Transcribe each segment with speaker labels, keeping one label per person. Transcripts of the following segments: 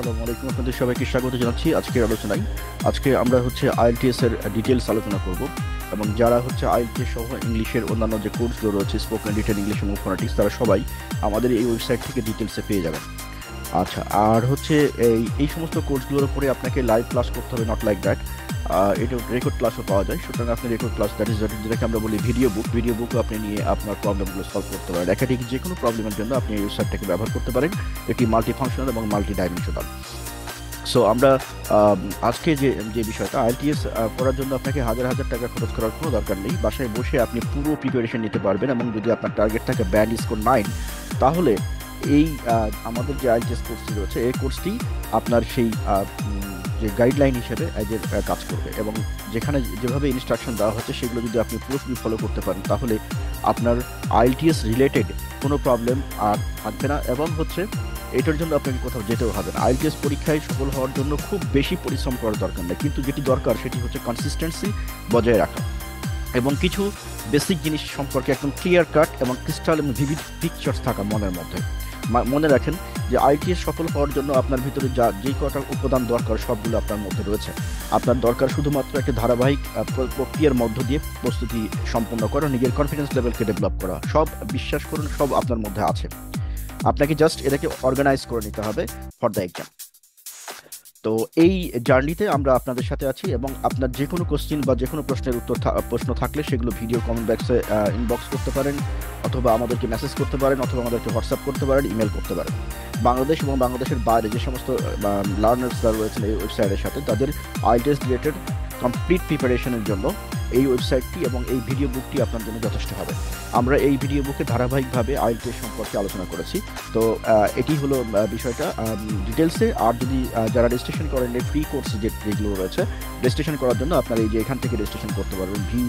Speaker 1: আসসালামু আলাইকুম, আপনাদের সবাইকে স্বাগত জানাচ্ছি আজকের আলোচনায়। আজকে আমরা আইএলটিএস এর ডিটেলস আলোচনা করব এবং যারা আইএলটিএস সহ ইংলিশের অন্যান্য যে কোর্সগুলো রয়েছে, স্পোকেন, রিটেন ইংলিশ এবং ফোনেটিক্স, তারা সবাই আমাদের এই ওয়েবসাইট থেকে ডিটেলসে পেয়ে যাবেন। আচ্ছা, আর এই সমস্ত কোর্সগুলোর উপরে আপনাকে লাইভ ক্লাস করতে হবে, নট লাইক দ্যাট। এটা রেকর্ড ক্লাসও পাওয়া যায়, সুতরাং আপনি রেকর্ড ক্লাস, দ্যাট ইজ যেটাকে আমরা বলি ভিডিও বুকও আপনি নিয়ে আপনার প্রবলেমগুলো সলভ করতে পারেন। একাধিক যে কোনো প্রবলেমের জন্য আপনি এই ওয়েবসাইটটাকে ব্যবহার করতে পারেন। এটি মাল্টি ফাংশনাল এবং মাল্টি ডাইমেনশনাল। সো আমরা আজকে যে বিষয়টা, আইএলটিএস করার জন্য আপনাকে হাজার হাজার টাকা খরচ করার কোনো দরকার নেই। বাসায় বসে আপনি পুরো প্রিপারেশন নিতে পারবেন এবং যদি আপনার টার্গেট থাকে ব্যান্ড স্কোর 9, তাহলে এই আমাদের যে আইএলটিএস কোর্সটি রয়েছে, এই কোর্সটি আপনার সেই যে গাইডলাইন হিসেবে কাজ করবে এবং যেখানে যেভাবে ইনস্ট্রাকশন দেওয়া হচ্ছে সেগুলো যদি আপনি পুরোপুরি ফলো করতে পারেন, তাহলে আপনার আইএলটিএস রিলেটেড কোনো প্রবলেম আর থাকবে না এবং এটার জন্য আপনাকে কোথাও যেতেও হবে না। আইএলটিএস পরীক্ষায় সফল হওয়ার জন্য খুব বেশি পরিশ্রম করার দরকার নেই, কিন্তু যেটি দরকার সেটি কনসিস্টেন্সি বজায় রাখা এবং কিছু বেসিক জিনিস সম্পর্কে একদম ক্লিয়ার কাট এবং ক্রিস্টাল এবং ভিভিড পিকচার্স থাকা মনের মধ্যে। মনে রাখেন যে আইএলটিএস সফল হওয়ার জন্য আপনার ভিতরে যে কটা উপাদান দরকার সবগুলো আপনার মধ্যে রয়েছে। আপনার দরকার শুধুমাত্র একটা ধারাবাহিক প্রক্রিয়ার মধ্য দিয়ে প্রস্তুতি সম্পন্ন করা, নিজের কনফিডেন্স লেভেলকে ডেভেলপ করা। সব বিশ্বাস করুন, সব আপনার মধ্যে আছে। আপনাকে জাস্ট এটাকে অর্গানাইজ করে নিতে হবে ফর দ্য এক্সাম। তো এই জার্নিতে আমরা আপনাদের সাথে আছি এবং আপনার যে কোনো কোশ্চেন বা যে কোনো প্রশ্ন থাকলে সেগুলো ভিডিও কমেন্ট বক্সে ইনবক্স করতে পারেন, অথবা আমাদেরকে মেসেজ করতে পারেন, অথবা আমাদেরকে হোয়াটসঅ্যাপ করতে পারেন, ইমেল করতে পারেন। বাংলাদেশ এবং বাংলাদেশের বাইরে যে সমস্ত লার্নার্সরা রয়েছেন এই ওয়েবসাইটের সাথে, তাদের আইএলটিএস রিলেটেড কমপ্লিট প্রিপারেশনের জন্য এই ওয়েবসাইটটি এবং এই ভিডিও বুকটি আপনার জন্য যথেষ্ট হবে। আমরা এই ভিডিও বুকে ধারাবাহিকভাবে আইএলটিএস সম্পর্কে আলোচনা করেছি। তো এটি হলো বিষয়টা ডিটেলসে। আর যদি যারা রেজিস্ট্রেশন করেন ফ্রি কোর্স যেগুলো রয়েছে, রেজিস্ট্রেশন করার জন্য আপনারা এই যে এখান থেকে রেজিস্ট্রেশন করতে পারবেন, ভিউ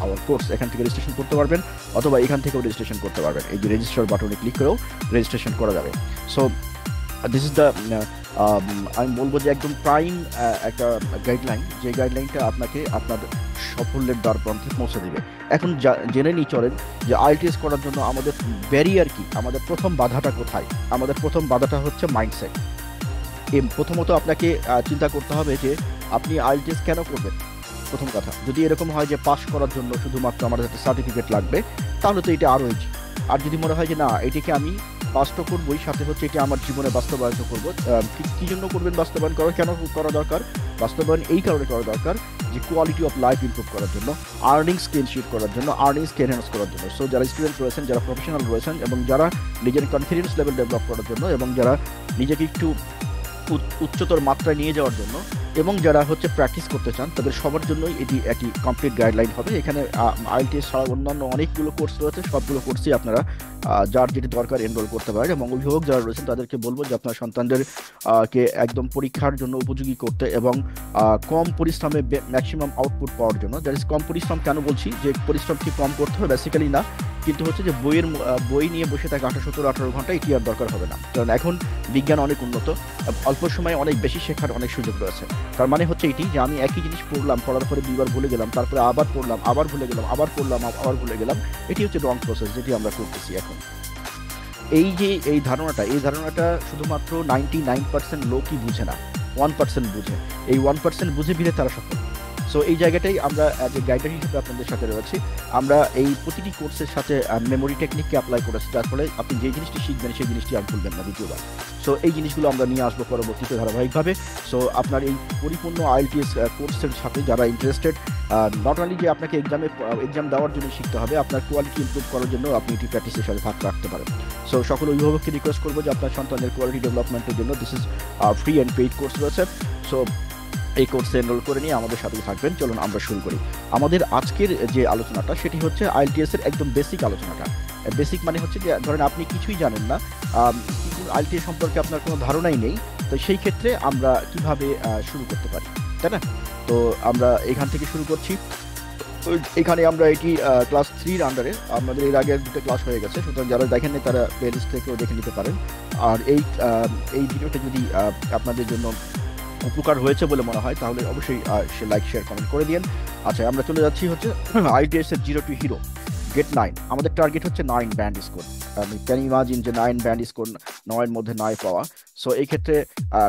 Speaker 1: আওয়ার কোর্স, এখান থেকে রেজিস্ট্রেশন করতে পারবেন, অথবা এখান থেকেও রেজিস্ট্রেশন করতে পারবেন। এই যে রেজিস্টার বাটনে ক্লিক করেও রেজিস্ট্রেশন করা যাবে। সো দিস ইজ দ্য আমি বলবো যে একদম প্রাইম একটা গাইডলাইন, যে গাইডলাইনটা আপনাকে আপনার সাফল্যের দ্বারপ্রান্তে পৌঁছে দেবে। এখন জেনে নিই চলেন যে আইএলটিএস করার জন্য আমাদের ব্যারিয়ার কি, আমাদের প্রথম বাধাটা কোথায়। আমাদের প্রথম বাধাটা হচ্ছে মাইন্ডসেট। প্রথমত আপনাকে চিন্তা করতে হবে যে আপনি আইএলটিএস কেন করবেন। প্রথম কথা, যদি এরকম হয় যে পাস করার জন্য শুধুমাত্র আমার একটা সার্টিফিকেট লাগবে, তাহলে তো এটা আরও ইজি। আর যদি মনে হয় যে না, এটাকে আমি পাস তো করবোই, সাথে এটা আমার জীবনে বাস্তবায়ন করবো, কী জন্য করবেন বাস্তবায়ন কেন করা দরকার? বাস্তবায়ন এই কারণে করা দরকার যে কোয়ালিটি অফ লাইফ ইমপ্রুভ করার জন্য, আর্নিংসকে এনশিওর করার জন্য, আর্নিংসকে এনহ্যান্স করার জন্য। সো যারা স্টুডেন্ট রয়েছেন, যারা প্রফেশনাল রয়েছেন এবং যারা নিজের কনফিডেন্স লেভেল ডেভেলপ করার জন্য এবং যারা নিজেকে একটু উচ্চতর মাত্রায় নিয়ে যাওয়ার জন্য এবং যারা প্র্যাকটিস করতে চান, তাদের সবার জন্যই এটি একটি কমপ্লিট গাইডলাইন হবে। এখানে আইএলটিএস ছাড়া অন্যান্য অনেকগুলো কোর্স রয়েছে, সবগুলো কোর্সই আপনারা যার যেটি দরকার এনরোল করতে পারেন। এবং অভিভাবক যারা রয়েছেন তাদেরকে বলবো যে আপনার সন্তানদের কে একদম পরীক্ষার জন্য উপযোগী করতে এবং কম পরিশ্রমে ম্যাক্সিমাম আউটপুট পাওয়ার জন্য। দ্যাট ইজ কম পরিশ্রম কেন বলছি, যে পরিশ্রম কি কম করতে হবে বেসিক্যালি না, কিন্তু যে বই নিয়ে বসে থাকে 18 ঘন্টা, এটি আর দরকার হবে না। কারণ এখন বিজ্ঞান অনেক উন্নত, অল্প সময়ে অনেক বেশি শেখার অনেক সুযোগ রয়েছে। তার মানে এটি যে আমি একই জিনিস পড়ার পরে 2বার ভুলে গেলাম, তারপরে আবার পড়লাম, আবার ভুলে গেলাম, আবার পড়লাম, আবার ভুলে গেলাম। এটি রং প্রসেস যেটি আমরা করতেছি এখন। এই ধারণাটা শুধুমাত্র 99% লোকই বুঝে না, 1% বুঝে। এই 1% বুঝে বিলে তারা সফল। সো এই জায়গাটাই আমরা যে গাইডলাইন হিসেবে আপনাদের সাথে রয়েছি। আমরা এই প্রতিটি কোর্সের সাথে মেমোরি টেকনিককে অ্যাপ্লাই করেছি, যার ফলে আপনি যে জিনিসটি শিখবেন সেই জিনিসটি আর ভুলবেন না দ্বিতীয়বার। সো এই জিনিসগুলো আমরা নিয়ে আসবো পরবর্তীতে ধারাবাহিকভাবে। সো আপনার এই পরিপূর্ণ আইএলটিএস কোর্সের সাথে যারা ইন্টারেস্টেড, নট অনলি যে আপনাকে এক্সাম দেওয়ার জন্য শিখতে হবে, আপনার কোয়ালিটি ইমপ্রুভ করার জন্য আপনি এটি প্র্যাকটিসের সাথে ভাগ রাখতে পারেন। সো সকল অভিভাবককে রিকোয়েস্ট করবো যে আপনার সন্তানের কোয়ালিটি ডেভেলপমেন্টের জন্য this is free and paid course রয়েছে। সো এই কোর্সে এনরোল করে নিয়ে আমাদের সাথে থাকবেন। চলুন আমরা শুরু করি। আমাদের আজকের যে আলোচনাটা সেটি আইএলটিএস এর একদম বেসিক আলোচনাটা। বেসিক মানে যে ধরেন আপনি কিছুই জানেন না, আইএলটিএস সম্পর্কে আপনার কোনো ধারণাই নেই, তো সেই ক্ষেত্রে আমরা কিভাবে শুরু করতে পারি, তাই না? তো আমরা এখান থেকে শুরু করছি। এখানে আমরা এটি ক্লাস 3-র আন্ডারে, আমাদের এর আগে 2টা ক্লাস হয়ে গেছে, সুতরাং যারা দেখেননি তারা প্লেলিস্ট থেকেও দেখে নিতে পারেন। আর এই ভিডিওটা যদি আপনাদের জন্য উপকার হয়েছে বলে মনে হয়, তাহলে অবশ্যই লাইক, শেয়ার, কমেন্ট করে দিন। আচ্ছা, আমরা চলে যাচ্ছি আইএলটিএস এর 0 to Hero গেট 9, আমাদের টার্গেট হচ্ছে 9 ব্যান্ড স্কোর। আমি ক্যান ইমাজিন যে 9 ব্যান্ড স্কোর 9 মধ্যে 9 পাওয়া। সো এই ক্ষেত্রে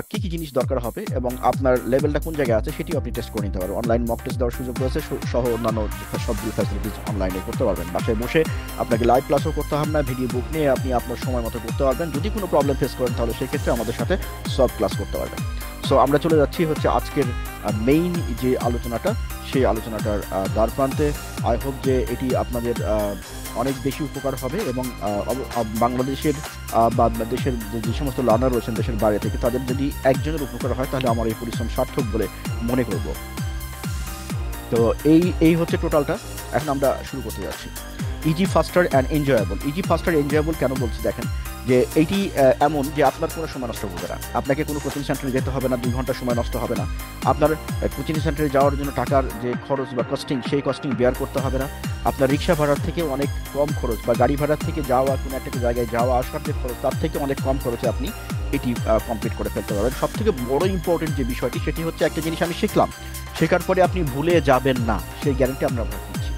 Speaker 1: কি কি জিনিস দরকার হবে এবং আপনার লেভেলটা কোন জায়গায় আছে সেটিও আপনি টেস্ট করে নিতে পারবেন। অনলাইন মক টেস্ট দেওয়ার সুযোগ রয়েছে, সহ অন্যান্য সবগুলো ফ্যাসিলিটিস অনলাইনে করতে পারবেন। বাসায় বসে আপনাকে লাইভ ক্লাসও করতে হবে না, ভিডিও বুক নিয়ে আপনি আপনার সময় মতো করতে পারবেন। যদি কোনো প্রবলেম ফেস করেন তাহলে সেক্ষেত্রে আমাদের সাথে সলভ ক্লাস করতে পারবেন। সো আমরা চলে যাচ্ছি হচ্ছে আজকের মেইন যে আলোচনাটা, সেই আলোচনাটার দ্বার প্রান্তে। আই হোপ যে এটি আপনাদের অনেক বেশি উপকার হবে এবং বাংলাদেশের বা দেশের যে সমস্ত লার্নার রয়েছেন দেশের বাইরে থেকে, তাদের যদি একজনের উপকার হয় তাহলে আমার এই পরিশ্রম সার্থক বলে মনে করব। তো এই হচ্ছে টোটালটা। এখন আমরা শুরু করতে যাচ্ছি। Easy, ফাস্টার and enjoyable. Easy, ফাস্টার, enjoyable কেন বলছি দেখেন, যে এইটি এমন যে আপনার কোনো সময় নষ্ট হবে না। আপনাকে কোনো কোচিং সেন্টারে যেতে হবে না, 2 ঘন্টা সময় নষ্ট হবে না। আপনার কোচিং সেন্টারে যাওয়ার জন্য টাকার যে খরচ বা কস্টিং, সেই কস্টিং বেয়ার করতে হবে না। আপনার রিক্সা ভাড়ার থেকে অনেক কম খরচ, বা গাড়ি ভাড়ার থেকে যাওয়া কোনো একটা জায়গায় যাওয়া আসার যে খরচ, তার থেকে অনেক কম খরচে আপনি এটি কমপ্লিট করে ফেলতে পারবেন। সব থেকে বড় ইম্পর্টেন্ট যে বিষয়টি, সেটি হচ্ছে একটা জিনিস আমি শিখলাম, শেখার পরে আপনি ভুলে যাবেন না, সেই গ্যারান্টি আমরা দিচ্ছি।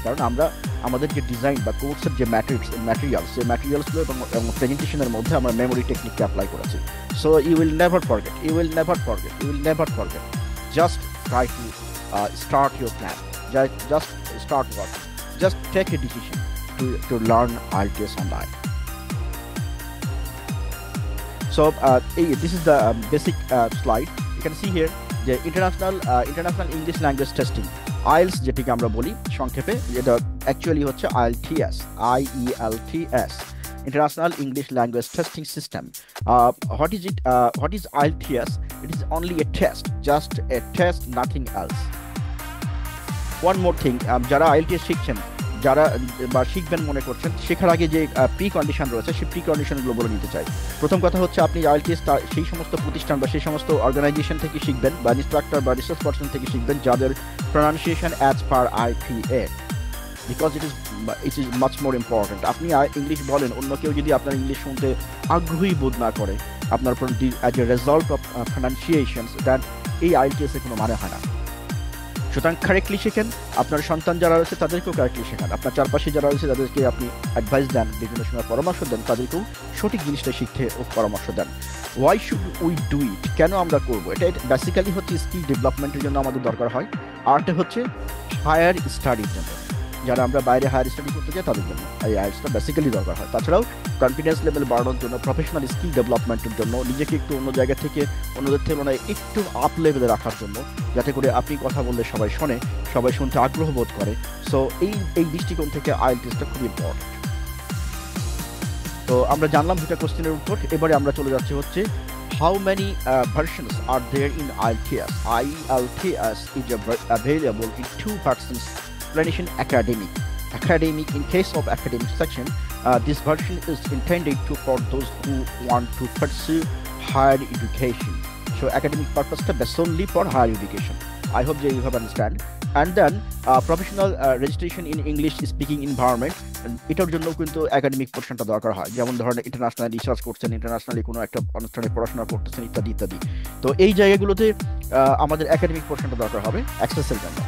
Speaker 1: কারণ আমরা আমাদের যে ডিজাইন বা কোর্সের যে ম্যাটেরিয়ালস, সেই ম্যাটেরিয়ালসগুলো এবং প্রেজেন্টেশনের মধ্যে আমরা মেমোরি টেকনিককে অ্যাপ্লাই করেছি। So you will never forget, you will never forget, you will never forget. Just try to start your plan. Just start working. Just take a decision to learn IELTS online. So this is the basic slide. You can see here the international English language testing, IELTS যেটিকে আমরা বলি সংক্ষেপে, যেটা actually হচ্ছে IELTS, International English Language Testing System. What is it? What is IELTS? It is only a test, just a test, nothing else. One more thing, যারা IELTS শিখছেন, যারা বা শিখবেন মনে করছেন, শেখার আগে যে প্রি কন্ডিশন রয়েছে, সেই প্রি কন্ডিশনগুলো বলে নিতে চাই। প্রথম কথা হচ্ছে, আপনি IELTS সেই সমস্ত প্রতিষ্ঠান বা সেই সমস্ত অর্গানাইজেশন থেকে শিখবেন, বা ইনস্ট্রাক্টর বা রিসার্চ পার্সন থেকে শিখবেন যাদের pronunciation as per IPA, because it is much more important. আপনি ইংলিশ বলেন, অন্য কেউ যদি আপনার ইংলিশ শুনতে আগ্রহী বোধ না করে আপনার as a result of pronunciations, that এই IELTS কোনো মানে হয় না। সুতরাং কারেক্টলি শেখেন, আপনার সন্তান যারা রয়েছে তাদেরকেও কারেক্টলি শেখান, আপনার চারপাশে যারা রয়েছে তাদেরকে আপনি অ্যাডভাইস দেন, বিভিন্ন সময় পরামর্শ দেন, তাদেরকেও সঠিক জিনিসটা শিখতে ও পরামর্শ দেন। Why should we do it? কেন আমরা করবো এটা? বেসিক্যালি হচ্ছে স্কিল ডেভেলপমেন্টের জন্য আমাদের দরকার হয়, আরটা হচ্ছে হায়ার স্টাডির জন্য। যারা আমরা বাইরে হায়ার স্টাডি করতে চাই তাদের জন্য এই IELTSটা বেসিক্যালি দরকার হয়। তাছাড়াও কনফিডেন্স লেভেল বাড়ানোর জন্য, প্রফেশনাল স্কিল ডেভেলপমেন্টের জন্য, নিজেকে একটু অন্য জায়গা থেকে, অন্যদের তুলনায় একটু আপ লেভেলে রাখার জন্য, যাতে করে আপনি কথা বললে সবাই শোনে, সবাই শুনতে আগ্রহ বোধ করে। সো এই দৃষ্টিকোণ থেকে IELTSটা খুব ইম্পর্টেন্ট। তো আমরা জানলাম 2টা কোশ্চেনের উত্তর। এবারে আমরা চলে যাচ্ছি হচ্ছে how many versions are there in IELTS? IELTS is available in 2 versions. Explanation: academic. In case of academic section, this version is intended for those who want to pursue higher education. So academic purpose is solely for higher education. I hope you have understand. And then professional registration in English speaking environment, এটার জন্য কিন্তু academic পোর্শনটা দরকার হয়। যেমন ধরেন international research করছেন, internationally কোনো একটা অনুষ্ঠানে পড়াশোনা করতেছেন, ইত্যাদি ইত্যাদি। তো এই জায়গাগুলোতে আমাদের একাডেমিক পোর্শনটা দরকার হবে অ্যাক্সেসের জন্য।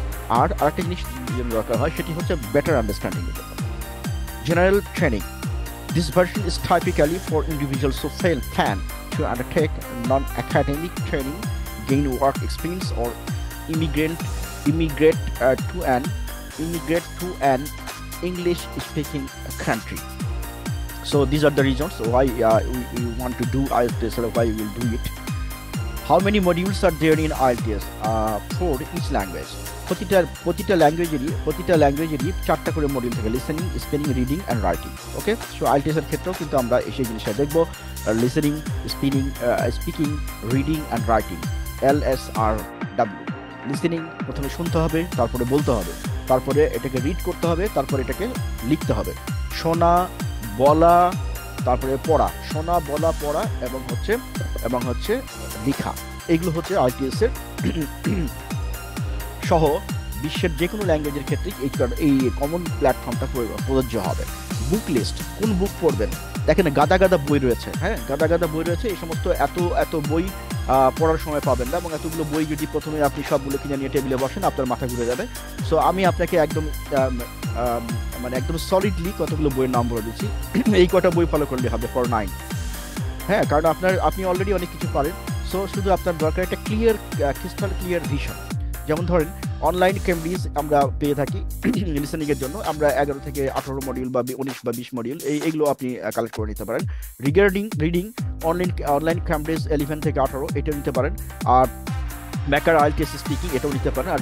Speaker 1: আর আরেকটা জিনিস জন্য দরকার হয়, সেটি হচ্ছে বেটার আন্ডারস্ট্যান্ডিংয়ের জন্য। General training, this version is typically for individuals who plan to undertake non-academic training, gain work experience, or immigrate to an English-speaking country. So these are the reasons why we want to do IELTS, or why we will do it. How many modules are there in IELTS? For each language. প্রতিটা ল্যাঙ্গুয়েজেরই 4টা করে module থাকে, listening, speaking, reading and writing. Okay, so IELTS এর ক্ষেত্রেও কিন্তু আমরা সেই জিনিসটা দেখবো, listening, speaking, reading and writing, LSRW। Listening প্রথমে শুনতে হবে, তারপরে বলতে হবে, তারপরে এটাকে রিড করতে হবে, তারপরে এটাকে লিখতে হবে। শোনা, বলা, তারপরে পড়া, শোনা, বলা, পড়া এবং হচ্ছে লেখা। এগুলো হচ্ছে IELTS এর সহ বিশ্বের যে কোনো ল্যাঙ্গুয়েজের ক্ষেত্রে এই কমন প্ল্যাটফর্মটা প্রযোজ্য হবে। বুক লিস্ট, কোন বুক পড়বেন? দেখেন গাদা বই রয়েছে, হ্যাঁ, গাদা বই রয়েছে। এই সমস্ত এত বই পড়ার সময় পাবেন না, এবং এতগুলো বই যদি প্রথমে আপনি সবগুলো কিনে নিয়ে টেবিলে বসেন, আপনার মাথা ঘুরে যাবে। সো আমি আপনাকে একদম মানে একদম সলিডলি কতগুলো বইয়ের নাম বলে দিচ্ছি। এই কটা বই ফলো করলে হবে ফর 9। হ্যাঁ, কারণ আপনি অলরেডি অনেক কিছু পারেন। সো শুধু আপনার দরকার একটা ক্রিস্টাল ক্লিয়ার ভিশন। যেমন ধরেন অনলাইন কেমব্রিজ আমরা পেয়ে থাকি লিসেনিংয়ের জন্য, আমরা 11 থেকে 18 মডিউল বা 19 বা 20 মডিউল এইগুলো আপনি কালেক্ট করে নিতে পারেন। রিডিং অনলাইন কেমব্রিজ 11 থেকে 18 এটা নিতে পারেন। আর ম্যাকার আইএলটিএস স্পিকিং এটাও নিতে পারেন। আর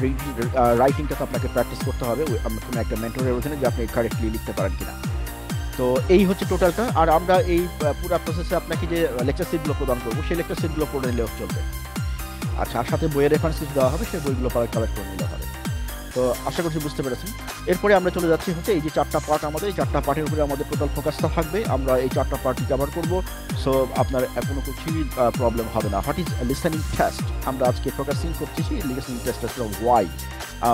Speaker 1: রাইটিংটা তো আপনাকে প্র্যাকটিস করতে হবে কোনো একটা মেন্টরের অধীনে, যে আপনি কারেক্টলি লিখতে পারেন কিনা। তো এই হচ্ছে টোটালটা। আর আমরা এই পুরো প্রসেসে আপনাকে যে লেকচার সিটগুলো প্রদান করবো সেই লেকচার সিটগুলো পড়ে নিলেও চলবে। আচ্ছা, আর সাথে বইয়ের রেফারেন্স কিছু দেওয়া হবে, সেই বইগুলো কালেক্ট করে নিলে হবে। তো আশা করছি বুঝতে পেরেছেন। এরপরে আমরা চলে যাচ্ছি হচ্ছে এই যে 4টা পার্ট, আমাদের এই 4টা পার্টের উপরে আমাদের টোটাল ফোকাসটা থাকবে। আমরা এই 4টা পার্টই কভার করবো। সো আপনার কোনো কিছুই প্রবলেম হবে না। হোয়াট ইজ লিসেনিং টেস্ট, আমরা আজকে ফোকাসিং করতেছি লিসেনিং টেস্ট ওয়াই,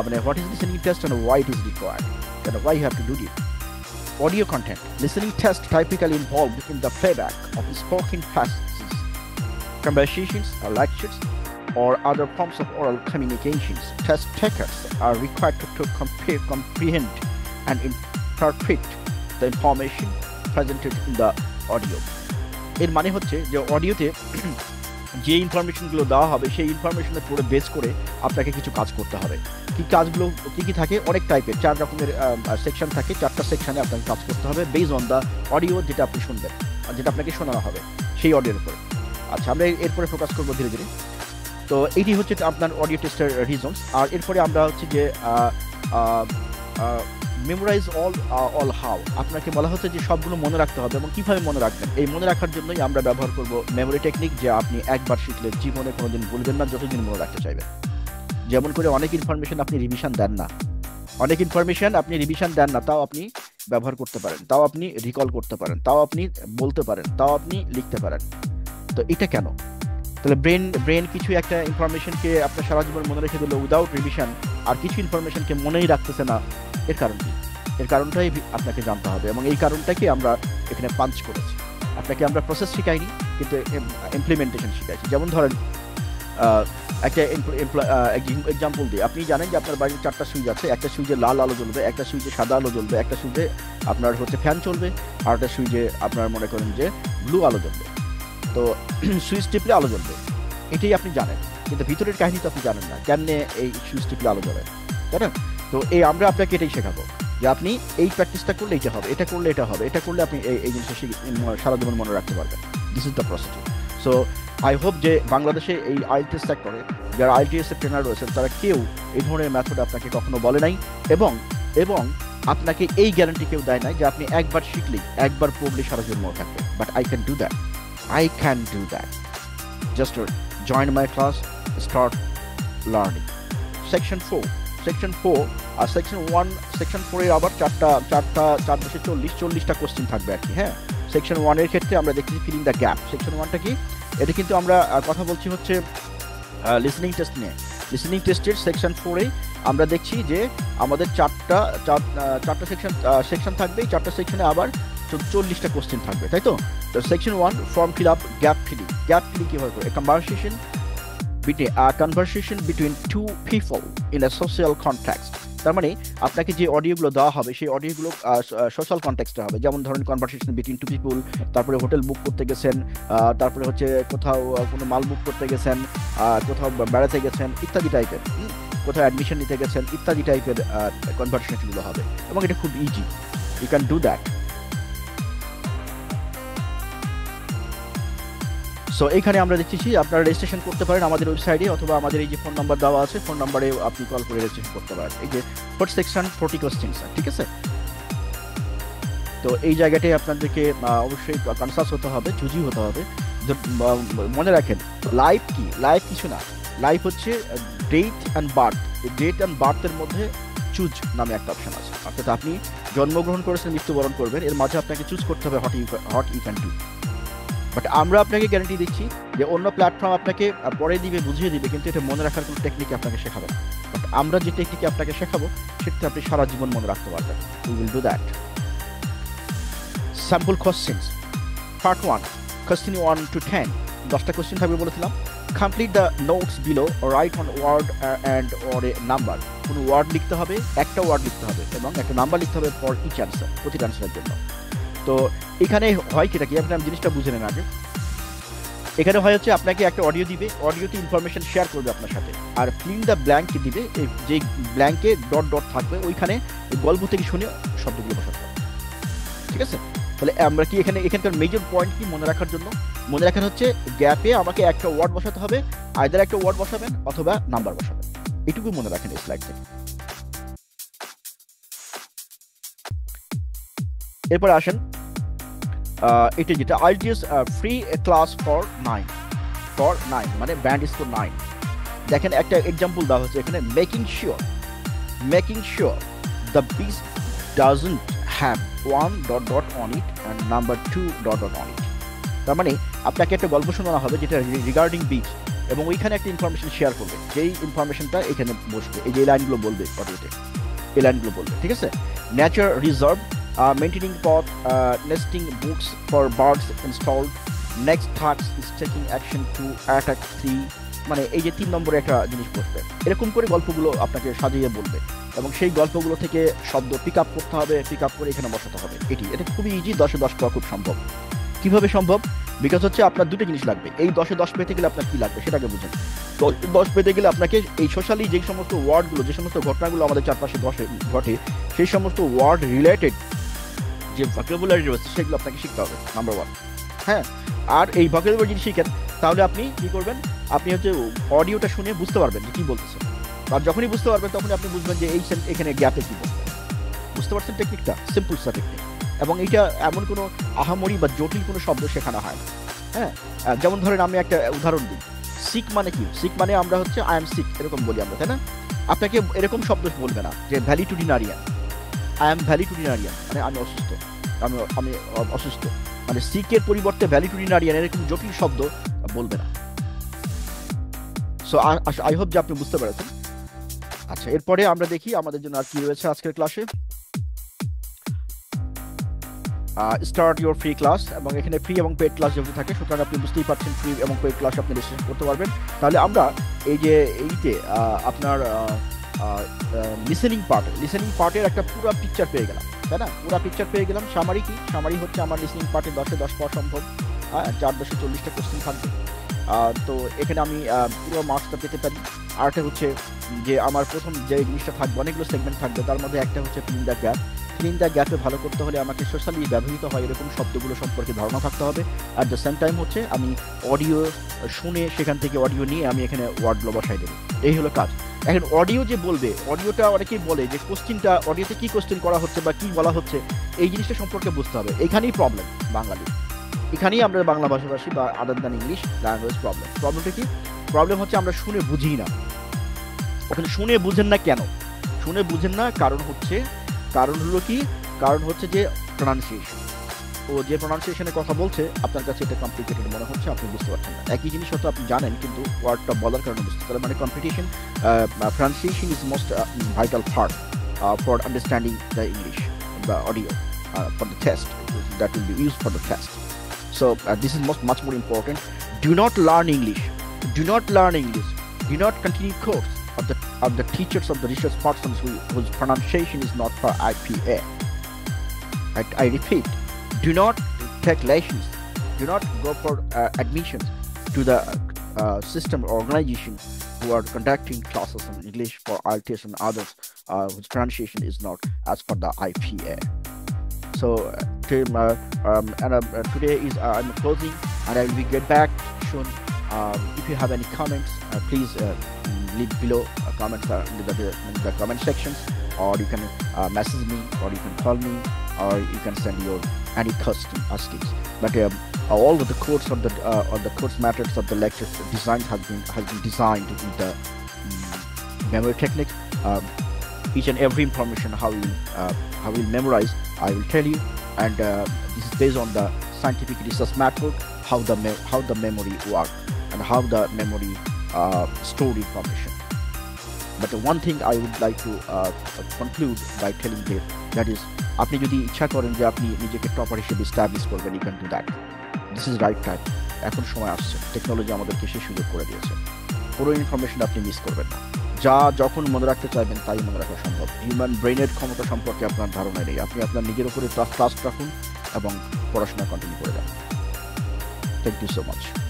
Speaker 1: মানে what is listening test and why it is required and why you have to do it. Audio content. Listening tests typically involved in the playback of spoken passages, conversations, or lectures, or other forms of oral communications. Test takers are required to comprehend and interpret the information presented in the audio. এর মানে হচ্ছে যে অডিওতে যে ইনফরমেশনগুলো দেওয়া হবে সেই ইনফরমেশনের পুরো বেস করে আপনাকে কিছু কাজ করতে হবে। কি কাজগুলো কি থাকে? অনেক টাইপের 4 রকমের সেকশন থাকে। 4টা সেকশনে আপনাকে কাজ করতে হবে বেজ অন দ্য অডিও, যেটা আপনি শুনবেন, যেটা আপনাকে শোনানো হবে সেই অডিওর উপরে। আচ্ছা, আমরা এরপরে ফোকাস করবো ধীরে ধীরে। তো এইটি হচ্ছে আপনার অডিও টেস্টের রিজনস। আর এরপরে আমরা হচ্ছে যে মেমোরাইজ অল হাউ, আপনাকে বলা হচ্ছে যে সবগুলো মনে রাখতে হবে এবং কীভাবে মনে রাখবেন। এই মনে রাখার জন্যই আমরা ব্যবহার করব মেমোরি টেকনিক, যে আপনি একবার শিখলে জীবনে কোনোদিন ভুলবেন না, যতদিন মনে রাখতে চাইবেন। যেমন করে অনেক ইনফরমেশন আপনি রিভিশন দেন না, তাও আপনি ব্যবহার করতে পারেন, তাও আপনি রিকল করতে পারেন, তাও আপনি বলতে পারেন, তাও আপনি লিখতে পারেন। তো এটা কেন? তাহলে ব্রেন কিছু একটা ইনফরমেশনকে আপনার সারা জীবন মনে রেখে দিল উইদাউট রিভিশন, আর কিছু ইনফরমেশনকে মনেই রাখতেছে না। এর কারণ কি? এর কারণটাই আপনাকে জানতে হবে, এবং এই কারণটাকে আমরা এখানে পাঞ্চ করেছি। আপনাকে আমরা প্রসেস শিখাইনি, কিন্তু ইমপ্লিমেন্টেশন শিখাইছি। যেমন ধরেন একটা এক্সাম্পল দিই। আপনি জানেন যে আপনার বাড়ির 4টা সুইচ আছে। একটা সুইচে লাল আলো জ্বলবে, একটা সুইচে সাদা আলো জ্বলবে, একটা সুইচে আপনার হচ্ছে ফ্যান চলবে, আর একটা সুইচে আপনার মনে করেন যে ব্লু আলো জ্বলবে। তো সুইচ টিপলে আলো জ্বলবে, এটাই আপনি জানেন, কিন্তু ভিতরের কাহিনী তো আপনি জানেন না কেমনে এই সুইচ টিপলে আলো জ্বলে, তাই না? তো আমরা আপনাকে এটাই শেখাবো যে আপনি এই প্র্যাকটিসটা করলে এটা হবে, এটা করলে এটা হবে, এটা করলে আপনি এই জিনিসটা সারা জীবন মনে রাখতে পারবেন। This is the procedure. So I hope যে বাংলাদেশে এই আইএলটিএস সেক্টরে যারা আইএলটিএস এর ট্রেনার রয়েছেন তারা কেউ এই ধরনের মেথড আপনাকে কখনো বলে নাই, এবং আপনাকে এই গ্যারান্টি কেউ দেয় নাই যে আপনি একবার শিখলেই, একবার পড়লে সারা জীবন মনে থাকবে। But I can do that. Just join my class, start learning. Section 4 আর Section 1, Section 4 এর আবার 40টা কোশ্চেন থাকবে আর কি। হ্যাঁ, Section 1 এর ক্ষেত্রে আমরা দেখছি ফিলিং দ্য গ্যাপ। Section 1টা কি? এটা কিন্তু আমরা কথা বলছি হচ্ছে লিসেনিং টেস্ট নিয়ে। লিসেনিং টেস্টের Section 4 আমরা দেখছি যে আমাদের 4টা সেকশন থাকবে। এই 4টা সেকশনে আবার 40টা কোশ্চেন থাকবে, তাই তো? Section 1 form fill up, gap filling কিভাবে করে? Conversation between two people in a social context. তার মানে আপনাকে যে অডিওগুলো দেওয়া হবে সেই অডিওগুলো সোশ্যাল কনটেক্সটে হবে। যেমন ধরেন কনভারসেশন বিটুইন টু পিপল, তারপরে হোটেল বুক করতে গেছেন, তারপরে হচ্ছে কোথাও কোনো মাল বুক করতে গেছেন, কোথাও বেড়াতে গেছেন ইত্যাদি টাইপের, কোথাও অ্যাডমিশন নিতে গেছেন ইত্যাদি টাইপের কনভারসেশনগুলো হবে, এবং এটা খুব easy. You can do that. So এইখানে আমরা দেখতেছি আপনারা রেজিস্ট্রেশন করতে পারেন আমাদের ওয়েবসাইটে, অথবা আমাদের এই যে ফোন নাম্বার দেওয়া আছে, ফোন নাম্বারে আপনি কল করে রেজিস্ট্রেশন করতে পারেন। এই যে ফার্স্ট সেকশন 40 কোশ্চেন্স, ঠিক আছে? তো এই জায়গাটায় আপনাদেরকে অবশ্যই কনসাস হতে হবে, চুজি হতে হবে। মনে রাখেন, লাইফ কি? লাইফ কিছু না, লাইফ হচ্ছে ডেট অ্যান্ড বার্থ। ডেট অ্যান্ড বার্থের মধ্যে চুজ নামে একটা অপশন আছে। অর্থাৎ আপনি জন্মগ্রহণ করেছেন, মৃত্যুবরণ করবেন, এর মাঝে আপনাকে চুজ করতে হবে what you can do. But আমরা আপনাকে গ্যারান্টি দিচ্ছি যে অন্য প্ল্যাটফর্ম আপনাকে পরে দিবে, বুঝিয়ে দিবে, কিন্তু এটা মনে রাখার কোনো টেকনিক আপনাকে শেখাবে না। বাট আমরা যে টেকনিকে আপনাকে শেখাবো সেটা আপনি সারা জীবন মনে রাখতে পারবেন। We will do that. Sample questions part 1, question 1 to 10, 10টা কোশ্চেন থাকবে বলেছিলাম। Complete the notes below, right on word and or a number. কোনো ওয়ার্ড লিখতে হবে, একটা ওয়ার্ড লিখতে হবে এবং একটা নাম্বার লিখতে হবে ফর ইচ অ্যান্সার, প্রতিটা অ্যান্সারের জন্য। তো এখানে হয় কিটা কি, আপনি জিনিসটা বুঝে নেন আগে। এখানে হয় হচ্ছে আপনাকে একটা অডিও দিবে, অডিওতে ইনফরমেশন শেয়ার করবে আপনার সাথে, আর ফিল দ্য ব্ল্যাঙ্ক দিবে, যে ব্ল্যাঙ্কে ডট ডট থাকবে ওইখানে গল্প থেকে শুনে শব্দগুলো বসাতে হবে। ঠিক আছে? তাহলে আমরা কি এখানকার মেজর পয়েন্ট কি মনে রাখার জন্য? মনে রাখার হচ্ছে গ্যাপে আমাকে একটা ওয়ার্ড বসাতে হবে, আইদার একটা ওয়ার্ড বসাবেন অথবা নাম্বার বসাবেন, এটুকু মনে রাখেন এই স্লাইড থেকে। এরপর আসেন এটা যেটা IELTS ফ্রি ক্লাস ফর 9 মানে ব্যান্ড স্কোর 9। দেখেন একটা এক্সাম্পল দেওয়া হচ্ছে এখানে, making sure the beach doesn't have 1 dot dot on it and number 2 dot dot on it. তার মানে আপনাকে একটা গল্প শোনানো হবে যেটা রিগার্ডিং বিচ, এবং ওইখানে একটা ইনফরমেশন শেয়ার করবে, যেই ইনফরমেশনটা এখানে বসবে, এই যে লাইনগুলো বলবে অডিওতে, এই লাইনগুলো বলবে। ঠিক আছে? Nature reserve, maintaining pot, nesting books for birds installed, next task is taking action to attack 3, মানে এই যে 3 নম্বরে একটা জিনিস বসবে। এরকম করে গল্পগুলো আপনাকে সাজিয়ে বলবে এবং সেই গল্পগুলো থেকে শব্দ পিক আপ করতে হবে, পিক আপ করে এখানে বসাতে হবে। এটা খুবই ইজি, 10-এ 10 পাওয়া খুব সম্ভব। কিভাবে সম্ভব? বিকজ হচ্ছে আপনার দুটো জিনিস লাগবে। এই 10-এ 10 পেতে গেলে আপনার কি লাগবে সেটাকে বুঝুন। 10 পেতে গেলে আপনাকে এই সোশ্যালি যে সমস্ত ওয়ার্ডগুলো, যে সমস্ত ঘটনাগুলো আমাদের চারপাশে ঘটে, সেই সমস্ত ওয়ার্ড রিলেটেড যে ভোকাবুলারি রয়েছে সেগুলো আপনাকে শিখতে হবে, নাম্বার 1। হ্যাঁ, আর এই ভোকাবুলারি যদি শিখেন তাহলে আপনি কি করবেন, আপনি হচ্ছে অডিওটা শুনে বুঝতে পারবেন যে কি বলতেছে, আর যখনই বুঝতে পারবেন তখনই আপনি বুঝবেন যে এখানে গ্যাপে কি বলছে। বুঝতে পারছেন টেকনিকটা? সিম্পল সা টেকনিক, এবং এইটা এমন কোনো আহামরি বা জটিল কোনো শব্দ শেখানো হয় না। হ্যাঁ, যেমন ধরেন আমি একটা উদাহরণ দিই, সিক মানে কি? সিক মানে আমরা হচ্ছে আই এম সিক এরকম বলি আমরা, তাই না? আপনাকে এরকম শব্দ বলবে না যে ভ্যালিটুডিনারিয়ান, আই এম ভ্যালিটুডিনারিয়ান মানে আমি অসুস্থ, আমি অসুস্থ, মানে সিকের পরিবর্তে ভ্যালিটুডিনারিয়ান এরকম জটিল শব্দ বলবে না। সো আই হোপ যে আপনি বুঝতে পেরেছেন। আচ্ছা, এরপরে আমরা দেখি আমাদের জন্য আর কি রয়েছে আজকের ক্লাসে। স্টার্ট ইউর ফ্রি ক্লাস, এবং এখানে ফ্রি এবং পেড ক্লাস যেহেতু থাকে, সুতরাং আপনি বুঝতেই পারছেন ফ্রি এবং পেড ক্লাস আপনি রেজিস্ট্রেশন করতে পারবেন। তাহলে আমরা এই যে এইতে আপনার লিসেনিং পার্টের একটা পুরো পিকচার পেয়ে গেলাম, তাই না? পুরো পিকচার পেয়ে গেলাম। সামারি কি? সামারি হচ্ছে আমার লিসেনিং পার্টে 10-এ 10 পাওয়া সম্ভব, 4-40টা কোশ্চেন থাকবে। তো এখানে আমি পুরো মার্কসটা পেতে পারি। আরেকটা হচ্ছে যে আমার প্রথম যে জিনিসটা থাকবে, অনেকগুলো সেগমেন্ট থাকবে, তার মধ্যে একটা হচ্ছে fill the gap. Fill the গ্যাপে ভালো করতে হলে আমাকে সোশ্যালি ব্যবহৃত হয় এরকম শব্দগুলো সম্পর্কে ধারণা থাকতে হবে। অ্যাট দ্য সেম টাইম হচ্ছে আমি অডিও শুনে সেখান থেকে অডিও নিয়ে আমি এখানে ওয়ার্ডগুলো বসাই দেবো, এই হলো কাজ। এখন অডিও যে বলবে, অডিওটা অনেকেই বলে যে কোশ্চেনটা অডিওতে কি কোশ্চেন করা হচ্ছে বা কি বলা হচ্ছে, এই জিনিসটা সম্পর্কে বুঝতে হবে। এখানেই প্রবলেম বাঙালি, এখানেই আমরা বাংলা ভাষাভাষী বা আদার দ্যান ইংলিশ ল্যাঙ্গুয়েজ প্রবলেমটা কি? প্রবলেম হচ্ছে আমরা শুনে বুঝি না। ওখানে শুনে বুঝেন না কেন? শুনে বুঝেন না কারণ হলো কি? কারণ হচ্ছে যে প্রোনাউন্সিয়েশন। ও যে প্রোনাউন্সিয়েশনের কথা বলছে আপনার কাছে এটা কমপ্লিকেটেড মনে হচ্ছে, আপনি বুঝতে পারছেন না। একই জিনিস হয়তো আপনি জানেন কিন্তু ওয়ার্ডটা বলার কারণে বুঝতে পারেন। মানে competition, pronunciation is most vital part for understanding the English, the audio for the test that will be used for the test. So this is much more important. Do not learn English. Do not continue course of the teachers of the research persons whose pronunciation is not for IPA. I repeat, do not take lessons. Do not go for admissions to the system or organization who are conducting classes in English for IELTS and others whose pronunciation is not as per the IPA. So today is I'm closing, and I will get back soon. If you have any comments, please leave below comments in the comment sections, or you can message me, or you can call me, or you can send your any custom askings. But all of the course or the course methods of the lectures design has been designed with the memory technique. Each and every information how we memorize, I will tell you, and this is based on the scientific research method, how the memory works and how the memory store information. But one thing I would like to conclude by telling you, that is, আপনি যদি ইচ্ছা করেন যে আপনি নিজেকে topper হিসেবে establish করবেন, you can do that. This is right time. এখন সময় আসছে, টেকনোলজি আমাদেরকে সেই সুযোগ করে দিয়েছে। পুরো ইনফরমেশন আপনি মিস করবেন না। যা যখন মনে রাখতে চাইবেন তাই মনে রাখা সম্ভব। হিউম্যান ব্রেনের ক্ষমতা সম্পর্কে আপনার ধারণা নেই। আপনি আপনার নিজের উপরে ট্রাস্ট রাখুন এবং পড়াশোনা কন্টিনিউ করে যান। Thank you so much.